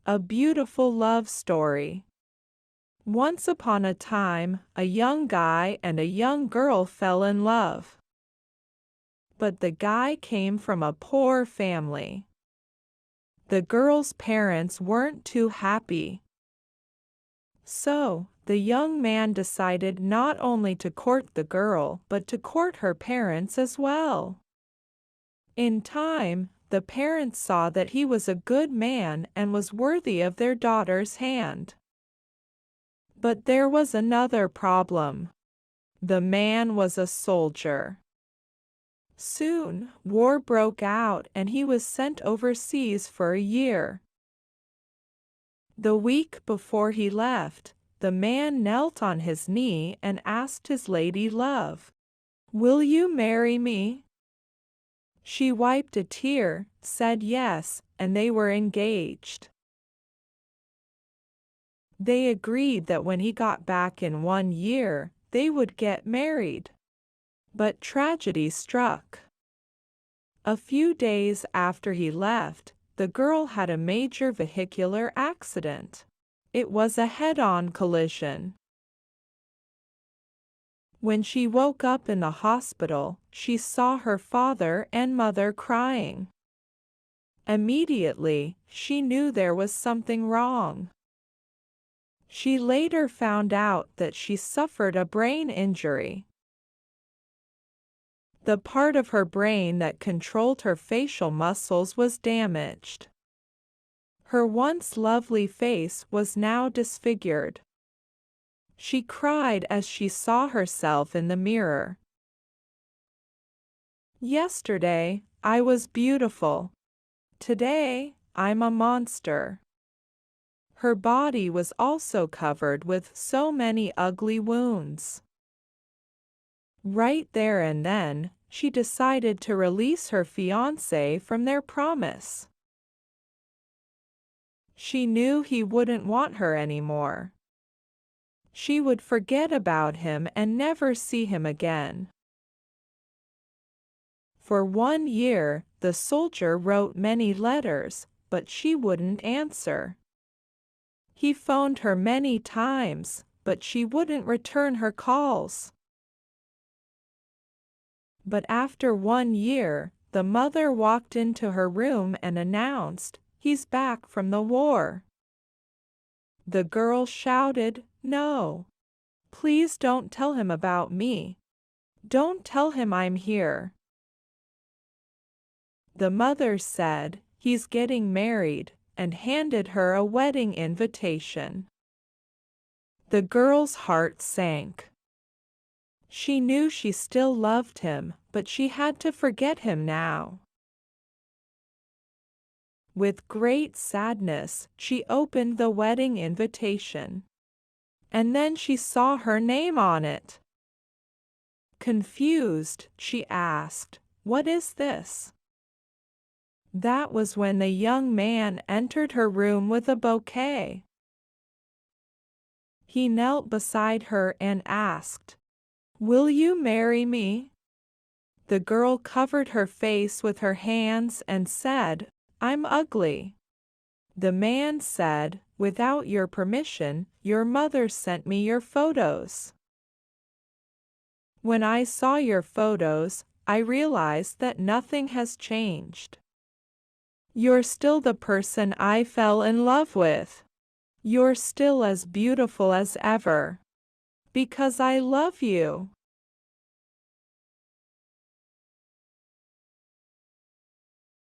A beautiful love story. Once upon a time, a young guy and a young girl fell in love. But the guy came from a poor family. The girl's parents weren't too happy. So, the young man decided not only to court the girl but to court her parents as well. In time, the parents saw that he was a good man and was worthy of their daughter's hand. But there was another problem. The man was a soldier. Soon, war broke out and he was sent overseas for a year. The week before he left, the man knelt on his knee and asked his lady love, "Will you marry me?" She wiped a tear, said yes, and they were engaged. They agreed that when he got back in 1 year, they would get married. But tragedy struck. A few days after he left, the girl had a major vehicular accident. It was a head-on collision. When she woke up in the hospital, she saw her father and mother crying. Immediately, she knew there was something wrong. She later found out that she suffered a brain injury. The part of her brain that controlled her facial muscles was damaged. Her once lovely face was now disfigured. She cried as she saw herself in the mirror. "Yesterday, I was beautiful. Today, I'm a monster." Her body was also covered with so many ugly wounds. Right there and then, she decided to release her fiancé from their promise. She knew he wouldn't want her anymore. She would forget about him and never see him again. For 1 year, the soldier wrote many letters, but she wouldn't answer. He phoned her many times, but she wouldn't return her calls. But after 1 year, the mother walked into her room and announced, "He's back from the war." The girl shouted, "No! Please don't tell him about me. Don't tell him I'm here." The mother said, "He's getting married," and handed her a wedding invitation. The girl's heart sank. She knew she still loved him, but she had to forget him now. With great sadness, she opened the wedding invitation. And then she saw her name on it. Confused, she asked, "What is this?" That was when the young man entered her room with a bouquet. He knelt beside her and asked, "Will you marry me?" The girl covered her face with her hands and said, "I'm ugly." The man said, "Without your permission, your mother sent me your photos. When I saw your photos, I realized that nothing has changed. You're still the person I fell in love with. You're still as beautiful as ever. Because I love you."